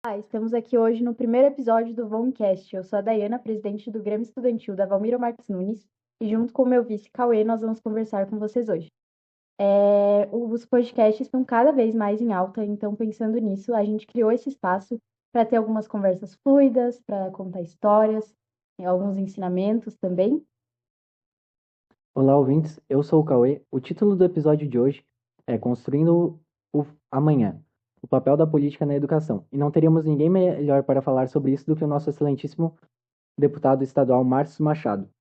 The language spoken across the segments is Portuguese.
Estamos aqui hoje no primeiro episódio do Vomcast. Eu sou a Dayana, presidente do Grêmio Estudantil da Valmiro Marques Nunes, e junto com o meu vice Cauê, nós vamos conversar com vocês hoje. Os podcasts estão cada vez mais em alta, então pensando nisso, a gente criou esse espaço para ter algumas conversas fluidas, para contar histórias, alguns ensinamentos também. Olá, ouvintes. Eu sou o Cauê. O título do episódio de hoje é Construindo o Amanhã, o papel da política na educação. E não teríamos ninguém melhor para falar sobre isso do que o nosso excelentíssimo deputado estadual Márcio Machado. Seja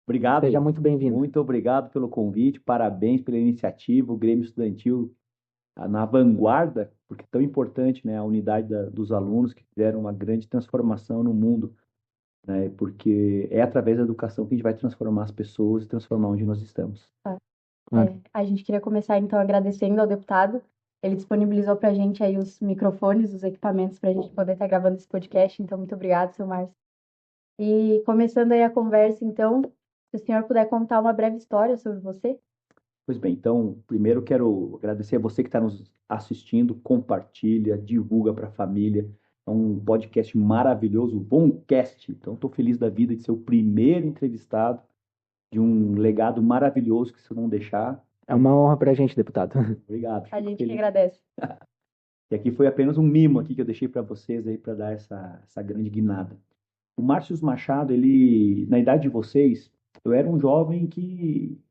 Obrigado, muito bem-vindo. muito obrigado pelo convite, parabéns pela iniciativa, o Grêmio Estudantil na vanguarda, porque é tão importante, né, a unidade dos alunos que fizeram uma grande transformação no mundo, né, porque é através da educação que a gente vai transformar as pessoas e transformar onde nós estamos. A gente queria começar então agradecendo ao deputado. Ele disponibilizou para a gente aí os microfones, os equipamentos para a gente poder estar gravando esse podcast. Então, muito obrigado, seu Márcio. E começando aí a conversa, então, se o senhor puder contar uma breve história sobre você. Pois bem, então, primeiro quero agradecer a você que está nos assistindo, compartilha, divulga para a família. É um podcast maravilhoso, um Vomcast. Então, estou feliz da vida de ser o primeiro entrevistado de um legado maravilhoso que vocês vão deixar. É uma honra para a gente, deputado. Obrigado. A Fico gente que feliz. agradece. E aqui foi apenas um mimo aqui que eu deixei para vocês aí para dar essa grande guinada. O Márcio Machado, ele, na idade de vocês, eu era um jovem que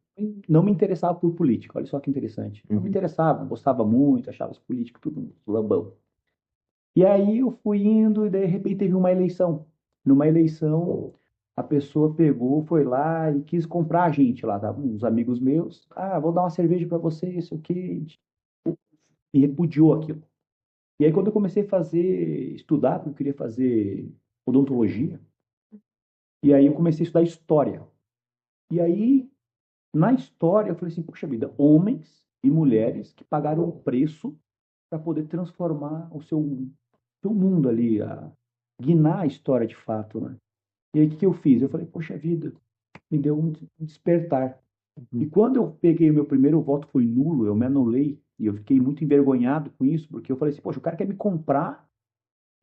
não me interessava por política. Olha só que interessante. Não me interessava, gostava muito, achava os políticos tudo um lambão. E aí eu fui indo e de repente teve uma eleição. Numa eleição, a pessoa pegou, foi lá e quis comprar a gente lá, tá? Uns amigos meus. Ah, vou dar uma cerveja para você, isso aqui. E repudiou aquilo. E aí, quando eu comecei a estudar, porque eu queria fazer odontologia, e aí eu comecei a estudar história. E aí, na história, eu falei assim, puxa vida, homens e mulheres que pagaram o preço para poder transformar o seu mundo ali, guinar a história de fato, né? E aí, o que eu fiz? Eu falei, poxa vida, me deu um despertar. E quando eu peguei o meu primeiro voto foi nulo, eu me anulei, e eu fiquei muito envergonhado com isso, porque eu falei assim, poxa, o cara quer me comprar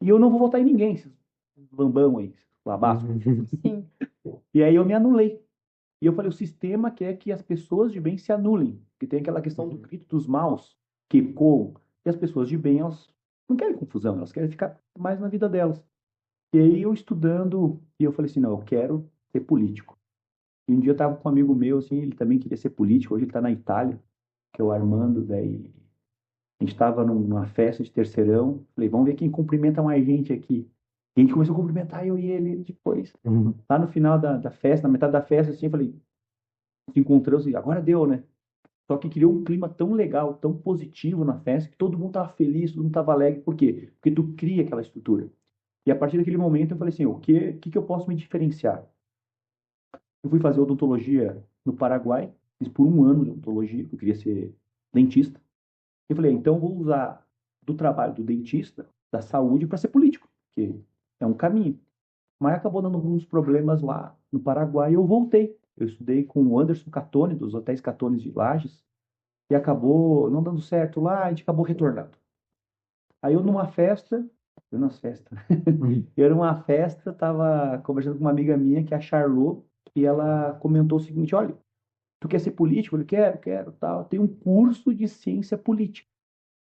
e eu não vou votar em ninguém, esses lambão aí, labaço. Sim. E aí eu me anulei. E eu falei, o sistema quer que as pessoas de bem se anulem, que tem aquela questão do grito dos maus, que ecoam, e as pessoas de bem, elas não querem confusão, elas querem ficar mais na vida delas. E aí eu estudando, e eu falei assim, não, eu quero ser político. E um dia eu estava com um amigo meu, assim, ele também queria ser político, hoje ele está na Itália, que é o Armando, daí a gente estava numa festa de terceirão, falei, vamos ver quem cumprimenta mais gente aqui. E a gente começou a cumprimentar eu e ele depois. Lá no final da festa, na metade da festa, assim, eu falei, se encontramos e agora deu, né? Só que criou um clima tão legal, tão positivo na festa, que todo mundo tava feliz, todo mundo tava alegre. Por quê? Porque tu cria aquela estrutura. E a partir daquele momento eu falei assim, o que eu posso me diferenciar? Eu fui fazer odontologia no Paraguai, fiz por um ano de odontologia, eu queria ser dentista. Eu falei, então eu vou usar do trabalho do dentista, da saúde, para ser político, porque é um caminho. Mas acabou dando alguns problemas lá no Paraguai e eu voltei. Eu estudei com o Anderson Catone, dos Hotéis Catones de Lages, e acabou não dando certo lá, a gente acabou retornando. Aí eu numa festa, eu nas festas, eu numa festa, tava conversando com uma amiga minha, que é a Charlot, e ela comentou o seguinte, olha, tu quer ser político? Eu falei, quero, tal. Tem um curso de ciência política.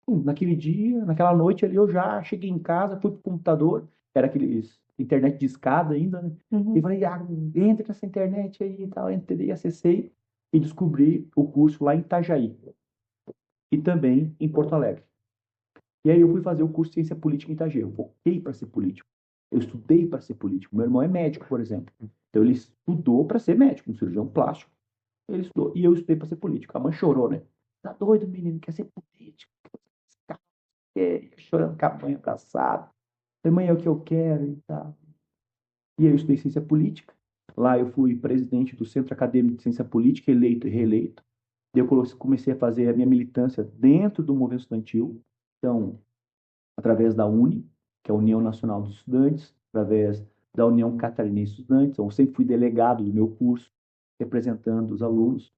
Naquele dia, naquela noite ali, eu já cheguei em casa, fui pro computador, era aqueles internet de escada ainda, né? E falei, entra nessa internet aí e tal. Entrei, acessei e descobri o curso lá em Itajaí e também em Porto Alegre. E aí eu fui fazer o curso de ciência política em Itajaí. Eu foquei para ser político. Eu estudei para ser político. Meu irmão é médico, por exemplo. Então ele estudou para ser médico, um cirurgião plástico. Ele estudou. E eu estudei para ser político. A mãe chorou, né? Tá doido, menino, quer ser político. Chorando com a mãe abraçada. Falei, mãe, é o que eu quero e tal. E aí eu estudei ciência política. Lá eu fui presidente do Centro Acadêmico de Ciência Política, eleito e reeleito. E eu comecei a fazer a minha militância dentro do movimento estudantil. Então, através da UNE, que é a União Nacional dos Estudantes, através da União Catarinense de Estudantes. Então, eu sempre fui delegado do meu curso, representando os alunos.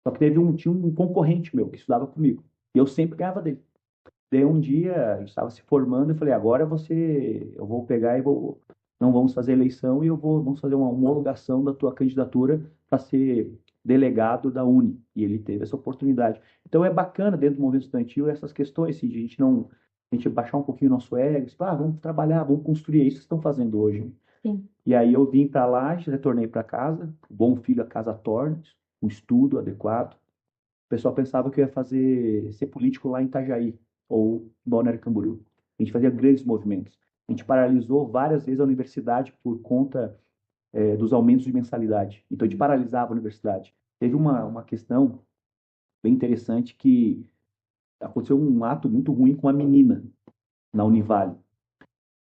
Só que tinha um concorrente meu que estudava comigo. E eu sempre ganhava dele. Daí um dia, a gente estava se formando, eu falei, agora eu vou pegar não vamos fazer eleição e vamos fazer uma homologação da tua candidatura para ser delegado da Uni. E ele teve essa oportunidade. Então é bacana dentro do movimento estudantil essas questões, assim, de a gente baixar um pouquinho o nosso ego, tipo, vamos trabalhar, vamos construir, é isso que estão fazendo hoje, né? Sim. E aí eu vim para lá, retornei para casa, bom filho a casa torna, um estudo adequado. O pessoal pensava que eu ia ser político lá em Itajaí ou em Balneário Camboriú. A gente fazia grandes movimentos. A gente paralisou várias vezes a universidade por conta dos aumentos de mensalidade. Então a gente paralisava a universidade. Teve uma questão bem interessante que aconteceu um ato muito ruim com uma menina na Univale,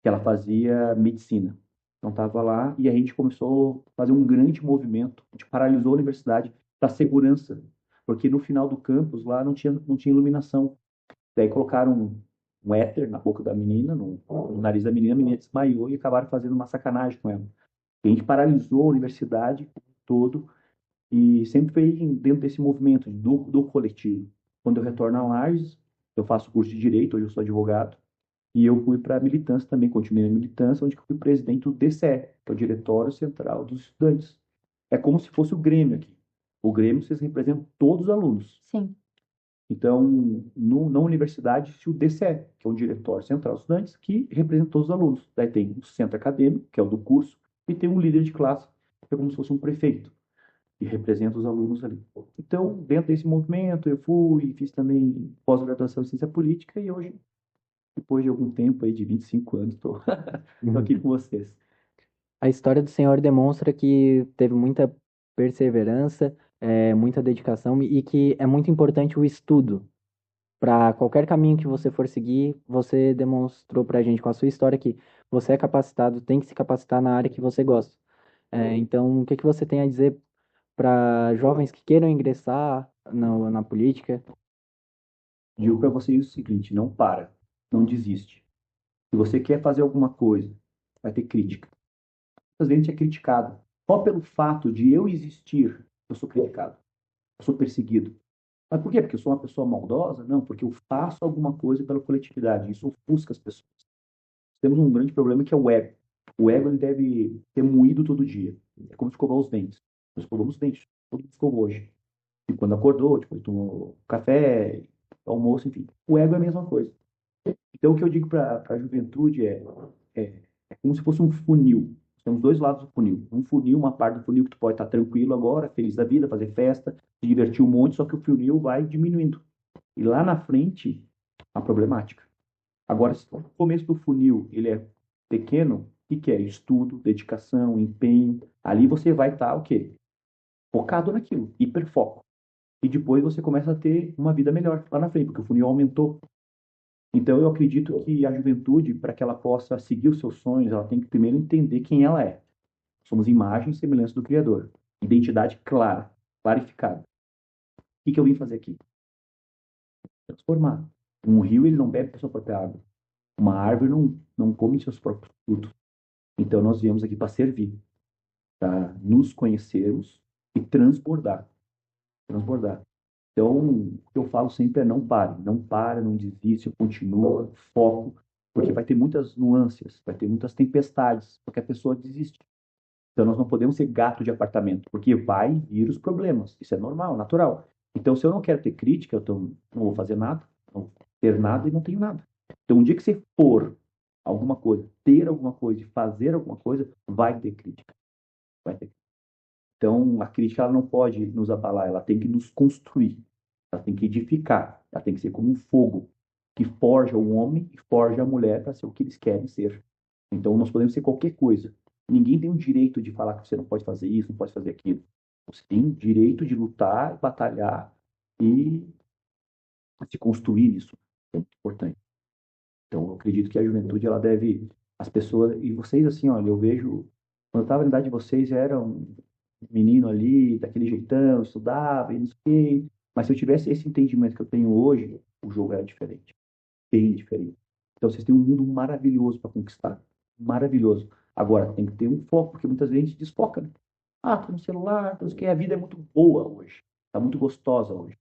que ela fazia medicina. Então estava lá e a gente começou a fazer um grande movimento. A gente paralisou a universidade para segurança, porque no final do campus lá não tinha iluminação. Daí colocaram um éter na boca da menina, no nariz da menina, a menina desmaiou e acabaram fazendo uma sacanagem com ela. E a gente paralisou a universidade todo e sempre foi dentro desse movimento do coletivo. Quando eu retorno a Lages, eu faço curso de Direito, hoje eu sou advogado, e eu fui para a militância também, continuei na militância, onde eu fui presidente do DCE, que é o Diretório Central dos Estudantes. É como se fosse o Grêmio aqui. O Grêmio, vocês representam todos os alunos. Sim. Então, na universidade, existe o DCE, que é o Diretório Central dos Estudantes, que representa todos os alunos. Daí tem o centro acadêmico, que é o do curso, e tem um líder de classe, que é como se fosse um prefeito, que representa os alunos ali. Então, dentro desse movimento, eu fui, fiz também pós-graduação em ciência política, e hoje, depois de algum tempo aí, de 25 anos, estou aqui com vocês. A história do Senhor demonstra que teve muita perseverança, muita dedicação e que é muito importante o estudo. Para qualquer caminho que você for seguir, você demonstrou para a gente com a sua história que você é capacitado, tem que se capacitar na área que você gosta. Então, o que que você tem a dizer para jovens que queiram ingressar na política? Digo para vocês o seguinte, não para, não desiste. Se você quer fazer alguma coisa, vai ter crítica. Às vezes a gente é criticado. Só pelo fato de eu existir, eu sou criticado. Eu sou perseguido. Mas por quê? Porque eu sou uma pessoa maldosa? Não, porque eu faço alguma coisa pela coletividade. Isso ofusca as pessoas. Temos um grande problema que é o ego. O ego ele deve ser moído todo dia. É como escovar os dentes. Nós escovamos os dentes. Todo mundo escovou hoje. E quando acordou, depois tomou café, almoço, enfim. O ego é a mesma coisa. Então, o que eu digo para a juventude é como se fosse um funil. Temos dois lados do funil. Um funil, uma parte do funil que tu pode estar tranquilo agora, feliz da vida, fazer festa, se divertir um monte, só que o funil vai diminuindo. E lá na frente, a problemática. Agora, se o começo do funil ele é pequeno, o que é? Estudo, dedicação, empenho. Ali você vai estar o quê? Focado naquilo, hiperfoco. E depois você começa a ter uma vida melhor lá na frente, porque o funil aumentou. Então, eu acredito que a juventude, para que ela possa seguir os seus sonhos, ela tem que primeiro entender quem ela é. Somos imagem e semelhança do Criador. Identidade clara, clarificada. O que eu vim fazer aqui? Transformar. Um rio, ele não bebe da sua própria água. Uma árvore não come seus próprios frutos. Então, nós viemos aqui para servir, para nos conhecermos e transbordar. Transbordar. Então, o que eu falo sempre é não pare. Não para, não desiste, continua, foco, porque vai ter muitas nuances, vai ter muitas tempestades, porque a pessoa desiste. Então, nós não podemos ser gato de apartamento, porque vai vir os problemas. Isso é normal, natural. Então, se eu não quero ter crítica, não vou fazer nada, não vou ter nada e não tenho nada. Então, um dia que você for alguma coisa, ter alguma coisa e fazer alguma coisa, vai ter crítica. Vai ter. Então, a crítica ela não pode nos abalar, ela tem que nos construir, ela tem que edificar, ela tem que ser como um fogo que forja o homem e forja a mulher para ser o que eles querem ser. Então, nós podemos ser qualquer coisa. Ninguém tem o direito de falar que você não pode fazer isso, não pode fazer aquilo. Você tem o direito de lutar, batalhar e se construir nisso. É muito importante. Então, eu acredito que a juventude ela deve, as pessoas e vocês assim, olha, eu vejo quando eu estava na idade de vocês, eu era um menino ali, daquele jeitão, estudava e não sei o quê. Mas se eu tivesse esse entendimento que eu tenho hoje, o jogo era diferente. Bem diferente. Então vocês têm um mundo maravilhoso para conquistar. Maravilhoso. Agora, tem que ter um foco, porque muitas vezes a gente desfoca, né? Tô no celular, então, a vida é muito boa hoje. Tá muito gostosa hoje.